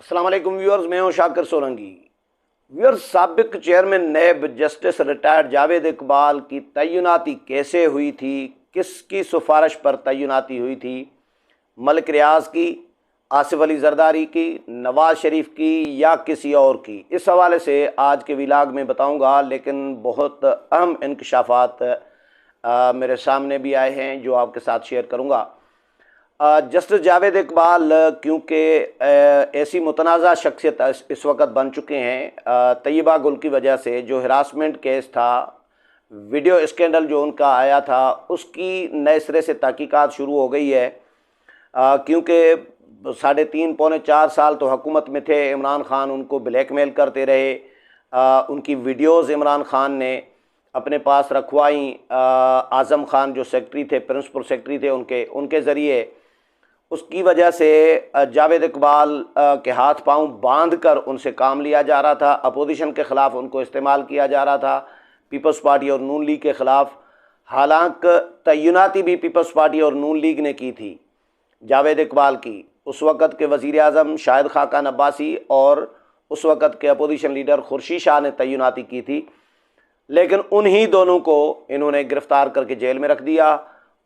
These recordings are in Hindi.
अस्सलाम वालेकुम व्यूअर्स, मैं हूं शाकिर सोलंकी। व्यूअर्स, साबिक chairman NAB justice retired Javed Iqbal की तैनाती कैसे हुई थी, किसकी सिफारिश पर तैनाती हुई थी? मलिक रियाज की, आसिफ अली जरदारी की, नवाज शरीफ की या किसी और की? इस हवाले से आज के व्लॉग में बताऊंगा, लेकिन बहुत अहम इंकशाफात मेरे सामने भी आए हैं जो आपके साथ शेयर करूंगा। जस्टिस जावेद इकबाल क्योंकि ऐसी मुतनाज़ा शख्सियत इस वक्त बन चुके हैं तैयबा गुल की वजह से, जो हिरासमेंट केस था, वीडियो स्कैंडल जो उनका आया था, उसकी नए सिरे से तहकीकात शुरू हो गई है। क्योंकि 3.5 पौने 4 साल तो हुकूमत में थे, इमरान खान उनको ब्लैकमेल करते रहे। उनकी वीडियोज़ इमरान खान ने अपने पास रखवाई। आज़म खान जो सेक्रेटरी थे, प्रिंसिपल सेक्रेटरी थे, उनके ज़रिए, उसकी वजह से जावेद इकबाल के हाथ पांव बांध कर उनसे काम लिया जा रहा था। अपोजिशन के ख़िलाफ़ उनको इस्तेमाल किया जा रहा था, पीपल्स पार्टी और नून लीग के ख़िलाफ़। हालांकि तैनाती भी पीपल्स पार्टी और नून लीग ने की थी जावेद इकबाल की। उस वक़्त के वज़ीर आज़म शाहिद खाकान अब्बासी और उस वक़्त के अपोजिशन लीडर खुर्शीद शाह ने तैनाती की थी, लेकिन उन्हीं दोनों को इन्होंने गिरफ़्तार करके जेल में रख दिया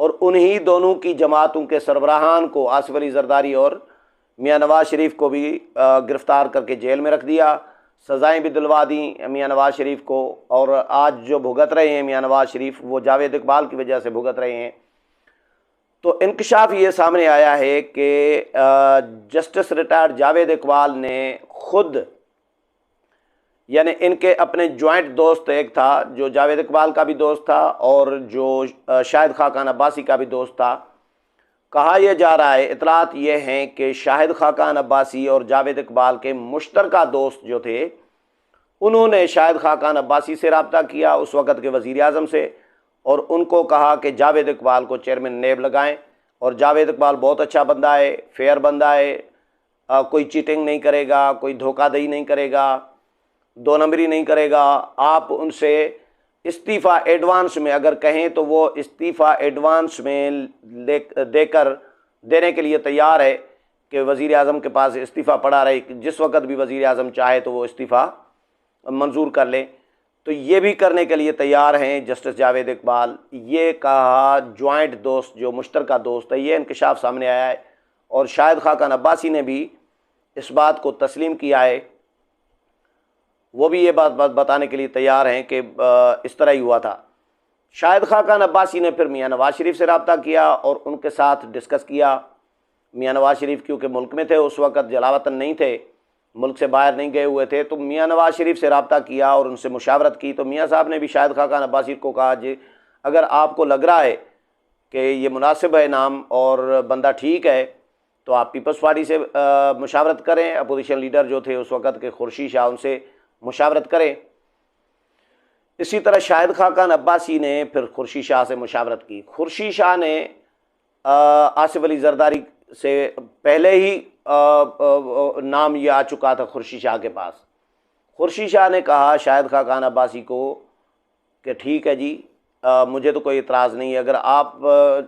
और उन्हीं दोनों की जमातों के सरबराहान को, आसिफ अली जरदारी और मियाँ नवाज शरीफ को भी गिरफ़्तार करके जेल में रख दिया। सज़ाएँ भी दिलवा दी मियाँ नवाज शरीफ को, और आज जो भुगत रहे हैं मियाँ नवाज शरीफ, वो जावेद इकबाल की वजह से भुगत रहे हैं। तो इंकशाफ ये सामने आया है कि जस्टिस रिटायर्ड जावेद इकबाल ने खुद, यानी इनके अपने जॉइंट दोस्त, एक था जो जावेद इकबाल का भी दोस्त था और जो शाहिद खाकान अब्बासी का भी दोस्त था। कहा यह जा रहा है, इतलात ये हैं कि शाहिद खाकान अब्बासी और जावेद इकबाल के मुश्तरका दोस्त जो थे, उन्होंने शाहिद खाकान अब्बासी से रब्ता किया, उस वक़्त के वज़ीर आज़म से, और उनको कहा कि जावेद इकबाल को चेयरमैन नैब लगाएं। और जावेद इकबाल बहुत अच्छा बंदा है, फेयर बंदा है, कोई चीटिंग नहीं करेगा, कोई धोखाधड़ी नहीं करेगा, 2 नंबरी नहीं करेगा। आप उनसे इस्तीफ़ा एडवांस में अगर कहें तो वो इस्तीफ़ा एडवांस में देने के लिए तैयार है कि वज़ीर आज़म के पास इस्तीफ़ा पड़ा रहे, जिस वक़्त भी वज़ीर आज़म चाहे तो वो इस्तीफ़ा मंजूर कर ले। तो ये भी करने के लिए तैयार हैं जस्टिस जावेद इकबाल। ये कहा जॉइंट दोस्त, जो मुश्तरका दोस्त है, ये इंकशाफ सामने आया है और शाहिद खाकान अब्बासी ने भी इस बात को तस्लीम किया है। वो भी ये बात बताने के लिए तैयार हैं कि इस तरह ही हुआ था। शाहिद खाकान अब्बासी ने फिर मियाँ नवाज शरीफ से रब्ता किया और उनके साथ डिस्कस किया। मियाँ नवाज शरीफ क्योंकि मुल्क में थे, उस वक़्त जलावतन नहीं थे, मुल्क से बाहर नहीं गए हुए थे, तो मियाँ नवाज शरीफ से रब्ता किया और उनसे मुशावरत की। तो मियाँ साहब ने भी शाहिद खाकान अब्बासी को कहा, जी अगर आपको लग रहा है कि ये मुनासिब है नाम और बंदा ठीक है, तो आप पीपल्स पार्टी से मुशावरत करें। अपोजिशन लीडर जो थे उस वक़्त के खुर्शीद शाह, उनसे मुशावरत करें। इसी तरह शाहिद खाकान अब्बासी ने फिर खुर्शीद शाह से मुशावरत की। खुर्शीद शाह ने आसिफ अली जरदारी से पहले ही नाम ये आ चुका था खुर्शीद शाह के पास। खुर्शीद शाह ने कहा शाहिद खाकान अब्बासी को कि ठीक है जी, मुझे तो कोई इतराज़ नहीं है, अगर आप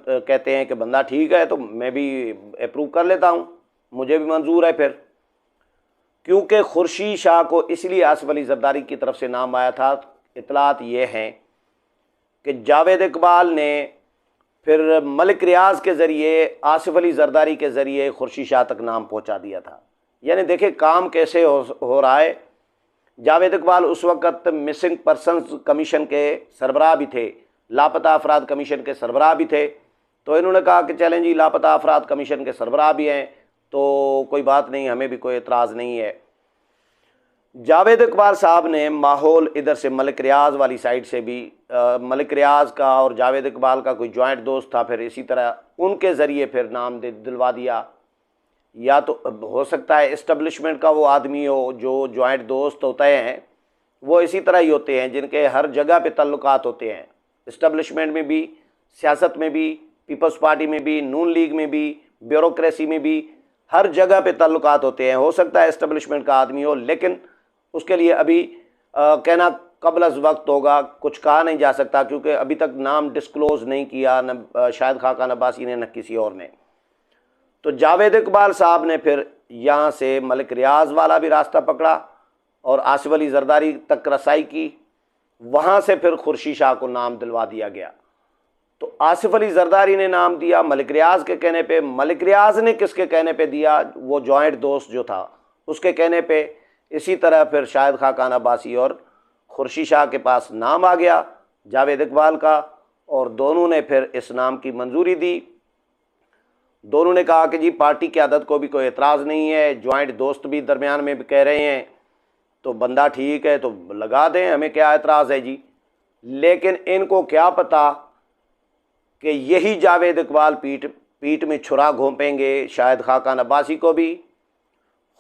कहते हैं कि बंदा ठीक है तो मैं भी अप्रूव कर लेता हूँ, मुझे भी मंजूर है। फिर क्योंकि खुर्शीद शाह को इसलिए आसिफ अली जरदारी की तरफ से नाम आया था, इतलात ये हैं कि जावेद इकबाल ने फिर मलिक रियाज के ज़रिए, आसिफ अली जरदारी के ज़रिए खुर्शीद शाह तक नाम पहुंचा दिया था। यानी देखें काम कैसे हो रहा है। जावेद इकबाल उस वक़्त मिसिंग पर्सनस कमीशन के सरबराह भी थे, लापता अफराद कमीशन के सरबराह भी थे। तो इन्होंने कहा कि चलें जी, लापता अफराद कमीशन के सरबराह भी हैं तो कोई बात नहीं, हमें भी कोई एतराज़ नहीं है। जावेद इकबाल साहब ने माहौल इधर से मलिक रियाज वाली साइड से भी, मलिक रियाज का और जावेद इकबाल का कोई जॉइंट दोस्त था, फिर इसी तरह उनके ज़रिए फिर नाम दिलवा दिया। या तो हो सकता है इस्टब्लिशमेंट का वो आदमी हो, जो जॉइंट दोस्त होते हैं वो इसी तरह ही होते हैं, जिनके हर जगह पे तल्लुकात होते हैं, इस्टब्लिशमेंट में भी, सियासत में भी, पीपल्स पार्टी में भी, नून लीग में भी, ब्यूरोक्रेसी में भी, हर जगह पे तल्लुकात होते हैं। हो सकता है इस्टब्लिशमेंट का आदमी हो, लेकिन उसके लिए अभी कहना कबल अज़ वक्त होगा, कुछ कहा नहीं जा सकता, क्योंकि अभी तक नाम डिस्क्लोज़ नहीं किया न शाहिद खाकान अब्बासी ने न किसी और ने। तो जावेद इकबाल साहब ने फिर यहाँ से मलिक रियाज वाला भी रास्ता पकड़ा और आसिफ अली जरदारी तक रसाई की। वहाँ से फिर खुर्शीद शाह को नाम दिलवा दिया गया। तो आसिफ अली जरदारी ने नाम दिया मलिक रियाज के कहने पे। मलिक रियाज ने किसके कहने पे दिया? वो जॉइंट दोस्त जो था उसके कहने पे। इसी तरह फिर शाहिद खाकान अब्बासी और खुर्शीद शाह के पास नाम आ गया जावेद इकबाल का, और दोनों ने फिर इस नाम की मंजूरी दी। दोनों ने कहा कि जी पार्टी क़यादत को भी कोई एतराज़ नहीं है, जॉइंट दोस्त भी दरमियान में भी कह रहे हैं, तो बंदा ठीक है तो लगा दें, हमें क्या एतराज़ है जी। लेकिन इनको क्या पता कि यही जावेद इकबाल पीठ में छुरा घोंपेंगे शाहिद खाकान अब्बासी को भी,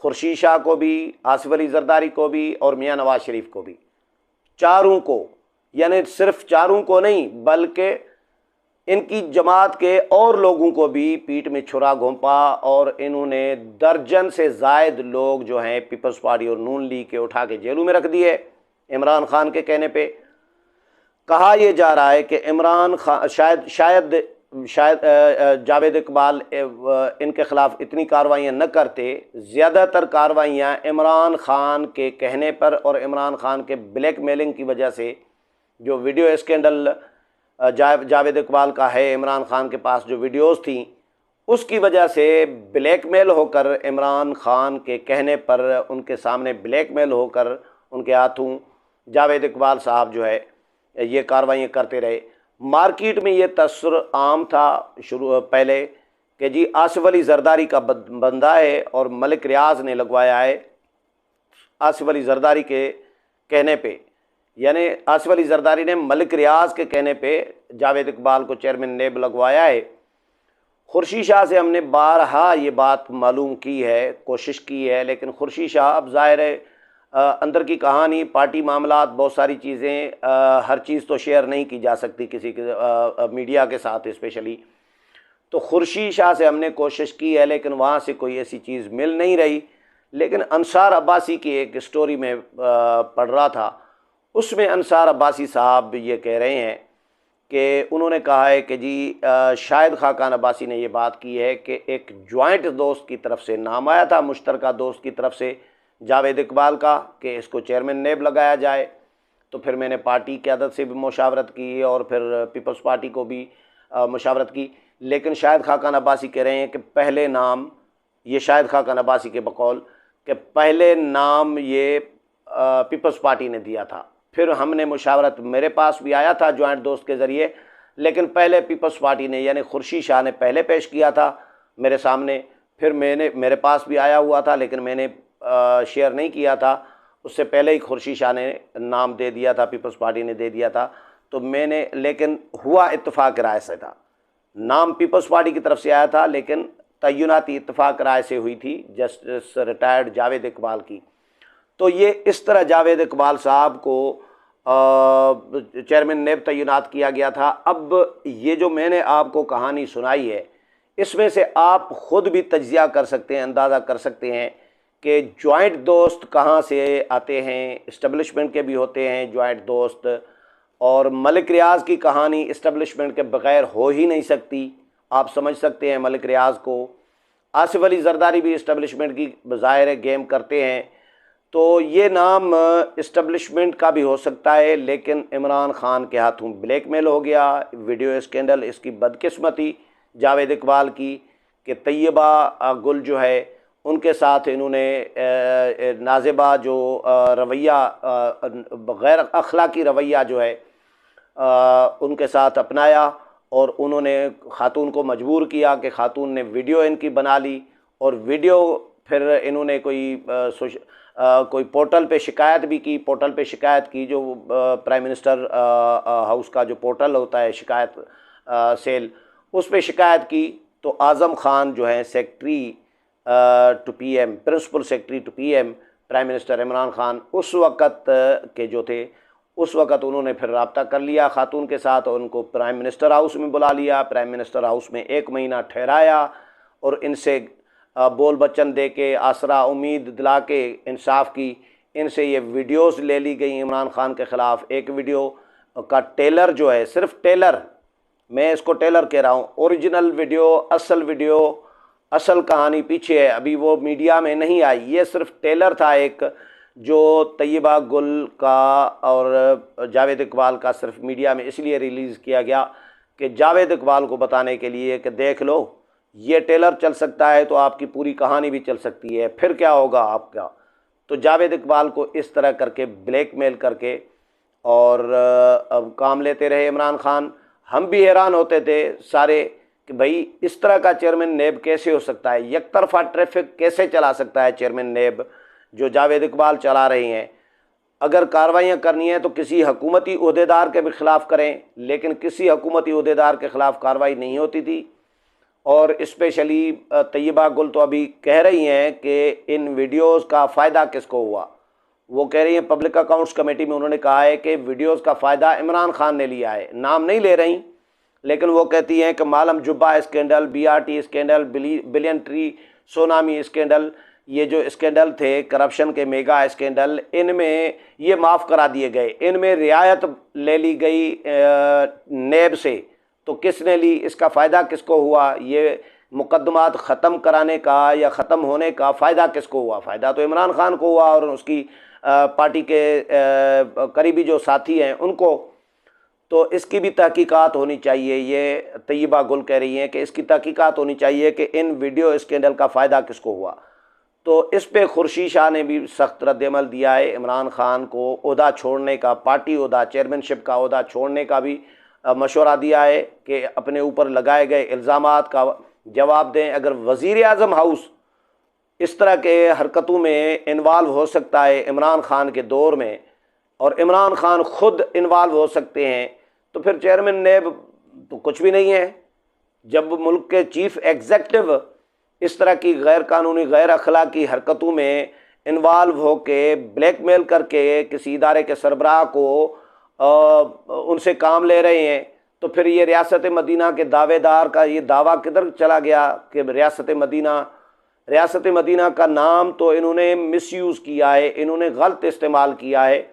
खुर्शीद शाह को भी, आसिफ अली जरदारी को भी और मियाँ नवाज शरीफ को भी, चारों को। यानी सिर्फ चारों को नहीं बल्कि इनकी जमात के और लोगों को भी पीठ में छुरा घोंपा, और इन्होंने दर्जन से ज़ायद लोग जो हैं पीपल्स पार्टी और नून लीग के उठा के जेलों में रख दिए। इमरान खान के कहने पे कहा यह जा रहा है कि इमरान खान शायद जावेद इकबाल इनके ख़िलाफ़ इतनी कार्रवाइयाँ न करते। ज़्यादातर कार्रवाइयाँ इमरान खान के कहने पर और इमरान खान के ब्लैकमेलिंग की वजह से, जो वीडियो स्कैंडल जावेद इकबाल का है, इमरान खान के पास जो वीडियोस थी, उसकी वजह से ब्लैकमेल होकर इमरान खान के कहने पर उनके सामने ब्लैकमेल होकर उनके हाथों जावेद इकबाल साहब जो है ये कार्रवाइयाँ करते रहे। मार्केट में ये तस्वर आम था पहले कि जी आसिफ अली जरदारी का बंदा है और मलिक रियाज ने लगवाया है आसिफ अली जरदारी के कहने पे। यानी आसिफ अली जरदारी ने मलिक रियाज के कहने पे जावेद इकबाल को चेयरमैन नेब लगवाया है। खुर्शीद शाह से हमने बारहा ये बात मालूम की है, कोशिश की है, लेकिन खुर्शीद शाह अब ज़ाहिर है अंदर की कहानी, पार्टी मामलात, बहुत सारी चीज़ें, हर चीज़ तो शेयर नहीं की जा सकती किसी के मीडिया के साथ स्पेशली। तो खुर्शीद शाह से हमने कोशिश की है लेकिन वहाँ से कोई ऐसी चीज़ मिल नहीं रही। लेकिन अंसार अब्बासी की एक स्टोरी में पढ़ रहा था, उसमें अंसार अब्बासी साहब ये कह रहे हैं कि उन्होंने कहा है कि जी शाहिद खाकान अब्बासी ने ये बात की है कि एक जॉइंट दोस्त की तरफ से नाम आया था, मुश्तरका दोस्त की तरफ से जावेद इकबाल का, कि इसको चेयरमैन नेब लगाया जाए। तो फिर मैंने पार्टी क़यादत से भी मुशावरत की और फिर पीपल्स पार्टी को भी मुशावरत की। लेकिन शाहिद खाकान अब्बासी कह रहे हैं कि पहले नाम, ये शाहिद खाकान अब्बासी के बकौल, कि पहले नाम ये पीपल्स पार्टी ने दिया था। फिर हमने मुशावरत, मेरे पास भी आया था जॉइंट दोस्त के ज़रिए, लेकिन पहले पीपल्स पार्टी ने यानी खुर्शीद शाह ने पहले पेश किया था मेरे सामने, फिर मेरे पास भी आया हुआ था लेकिन मैंने शेयर नहीं किया था। उससे पहले ही खुर्शीद शाह ने नाम दे दिया था, पीपल्स पार्टी ने दे दिया था। तो मैंने, लेकिन हुआ इत्तफाक राय से था, नाम पीपल्स पार्टी की तरफ से आया था लेकिन तय्युनाती इत्तफाक राय से हुई थी जस्टिस रिटायर्ड जावेद इकबाल की। तो ये इस तरह जावेद इकबाल साहब को चेयरमैन नेब तय्युनात किया गया था। अब ये जो मैंने आपको कहानी सुनाई है, इसमें से आप ख़ुद भी तज्ज़िया कर सकते हैं, अंदाज़ा कर सकते हैं कि जॉइंट दोस्त कहाँ से आते हैं। इस्टेब्लिशमेंट के भी होते हैं जॉइंट दोस्त, और मलिक रियाज की कहानी इस्टेब्लिशमेंट के बग़ैर हो ही नहीं सकती। आप समझ सकते हैं मलिक रियाज को। आसिफ अली जरदारी भी इस्टेब्लिशमेंट की ज़ाहिर गेम करते हैं। तो ये नाम इस्टेब्लिशमेंट का भी हो सकता है, लेकिन इमरान खान के हाथों ब्लैकमेल हो गया। वीडियो स्कैंडल, इसकी बदकिस्मती जावेद इकबाल की कि तैयबा गुल जो है उनके साथ इन्होंने नाज़िबा जो रवैया, गैर अखलाकी रवैया जो है उनके साथ अपनाया, और उन्होंने ख़ातून को मजबूर किया कि ख़ातून ने वीडियो इनकी बना ली, और वीडियो फिर इन्होंने कोई पोर्टल पे शिकायत भी की। पोर्टल पे शिकायत की, जो प्राइम मिनिस्टर हाउस का जो पोर्टल होता है शिकायत सेल, उस पे शिकायत की। तो आज़म खान जो है secretary to PM, principal secretary to PM, prime minister Imran Khan उस वक़्त के जो थे, उस वक़्त उन्होंने फिर रब्ता कर लिया ख़ातून के साथ और उनको प्राइम मिनिस्टर हाउस में बुला लिया। प्राइम मिनिस्टर हाउस में 1 महीना ठहराया और इनसे बोल बच्चन दे के, आसरा उम्मीद दिला के, इंसाफ की, इनसे ये वीडियोस ले ली गई इमरान खान के ख़िलाफ़। एक वीडियो का टेलर जो है, सिर्फ टेलर, मैं इसको टेलर कह रहा हूँ, ओरिजिनल वीडियो, असल वीडियो असल कहानी पीछे है, अभी वो मीडिया में नहीं आई। ये सिर्फ टेलर था एक, जो तैयबा गुल का और जावेद इकबाल का सिर्फ मीडिया में इसलिए रिलीज़ किया गया कि जावेद इकबाल को बताने के लिए कि देख लो ये टेलर चल सकता है तो आपकी पूरी कहानी भी चल सकती है, फिर क्या होगा आपका। तो जावेद इकबाल को इस तरह करके ब्लैकमेल करके और अब काम लेते रहे इमरान खान। हम भी हैरान होते थे सारे कि भाई इस तरह का चेयरमैन नेब कैसे हो सकता है, एक तरफा ट्रैफिक कैसे चला सकता है चेयरमैन नेब जो जावेद इकबाल चला रही हैं। अगर कार्रवाइयाँ करनी है तो किसी हुकूमती ओहदेदार के भी ख़िलाफ़ करें, लेकिन किसी हुकूमती ओहदेदार के ख़िलाफ़ कार्रवाई नहीं होती थी। और स्पेशली तैयबा गुल तो अभी कह रही हैं कि इन वीडियोस का फ़ायदा किसको हुआ। वो कह रही हैं पब्लिक अकाउंट्स कमेटी में उन्होंने कहा है कि वीडियोस का फ़ायदा इमरान खान ने लिया है, नाम नहीं ले रही, लेकिन वो कहती हैं कि Malam Jabba scandal, BRT scandal, billion tree tsunami scandal, ये जो स्कैंडल थे करप्शन के मेगा स्कैंडल, इनमें ये माफ़ करा दिए गए, इनमें रियायत ले ली गई नेब से। तो किसने ली, इसका फ़ायदा किसको हुआ, ये मुकदमात ख़त्म कराने का या ख़त्म होने का फ़ायदा किसको हुआ। फ़ायदा तो इमरान खान को हुआ और उसकी पार्टी के करीबी जो साथी हैं उनको। तो इसकी भी तहकीकात होनी चाहिए। ये तैयबा गुल कह रही हैं कि इसकी तहकीकात होनी चाहिए कि इन वीडियो स्कैंडल का फ़ायदा किसको हुआ। तो इस पे खुर्शीद शाह ने भी सख्त रद्दअमल दिया है। इमरान खान को ओहदा छोड़ने का, पार्टी ओहदा, चेयरमैनशिप का ओहदा छोड़ने का भी मशवरा दिया है कि अपने ऊपर लगाए गए इल्ज़ामात का जवाब दें। अगर वज़ीर आज़म हाउस इस तरह के हरकतों में इन्वॉल्व हो सकता है इमरान खान के दौर में, और इमरान खान ख़ुद इन्वॉल्व हो सकते हैं, तो फिर चेयरमैन नेब तो कुछ भी नहीं है। जब मुल्क के चीफ एग्जेक्टिव इस तरह की गैर कानूनी, गैर अखलाकी हरकतों में इन्वॉल्व हो के ब्लैकमेल करके किसी इदारे के सरबराह को उनसे काम ले रहे हैं, तो फिर ये रियासत मदीना के दावेदार का ये दावा किधर चला गया कि रियासत मदीना का नाम तो इन्होंने मिसयूज़ किया है, इन्होंने गलत इस्तेमाल किया है।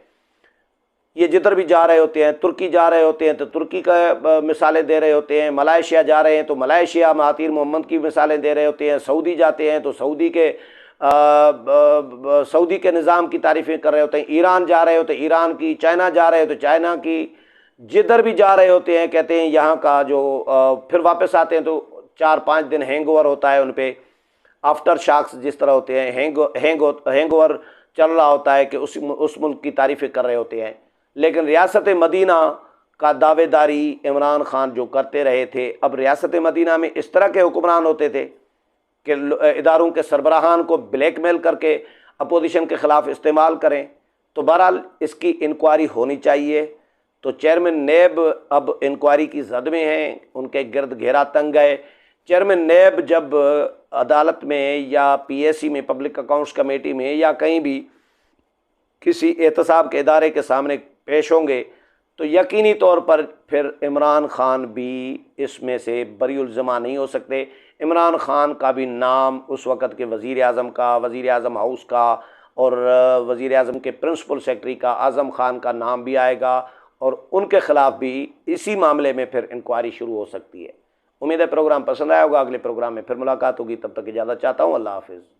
ये जिधर भी जा रहे होते हैं, तुर्की जा रहे होते हैं तो तुर्की का मिसालें दे रहे होते हैं, मलाइशिया जा रहे हैं तो मलाइशिया महातीर मोहम्मद की मिसालें दे रहे होते हैं, सऊदी जाते हैं तो सऊदी के निज़ाम की तारीफ़ें कर रहे होते हैं, ईरान जा रहे होते हैं ईरान की, चाइना जा रहे हो तो चाइना की, जिधर भी जा रहे होते हैं कहते हैं यहाँ का जो फिर वापस आते हैं तो 4-5 दिन हैंगओवर होता है उन पर, आफ्टर शॉक्स जिस तरह होते हैं, हैंगओवर चल रहा होता है कि उस मुल्क की तारीफ़ें कर रहे होते हैं। लेकिन रियासत मदीना का दावेदारी इमरान खान जो करते रहे थे, अब रियासत मदीना में इस तरह के हुक्मरान होते थे कि इदारों के सरबराहान को ब्लैकमेल करके अपोजिशन के ख़िलाफ़ इस्तेमाल करें। तो बहरहाल इसकी इंक्वायरी होनी चाहिए। तो चेयरमैन नेब अब इंक्वायरी की जद में हैं, उनके गिरद घेरा तंग है। चेयरमैन नेब जब अदालत में या PAC में, पब्लिक अकाउंट्स कमेटी में या कहीं भी किसी एहतसाब के इदारे के सामने पेश होंगे तो यकीनी तौर पर फिर इमरान खान भी इसमें से बरीउल ज़िम्मा नहीं हो सकते। इमरान खान का भी नाम उस वक़्त के वज़ीर आज़म का, वज़ीर आज़म हाउस का और वज़ीर आज़म के प्रिंसिपल सेक्रेटरी का आज़म खान का नाम भी आएगा और उनके ख़िलाफ़ भी इसी मामले में फिर इंक्वायरी शुरू हो सकती है। उम्मीद है प्रोग्राम पसंद आया होगा। अगले प्रोग्राम में फिर मुलाकात होगी, तब तक इजाज़त चाहता हूँ। अल्लाह हाफ़िज़।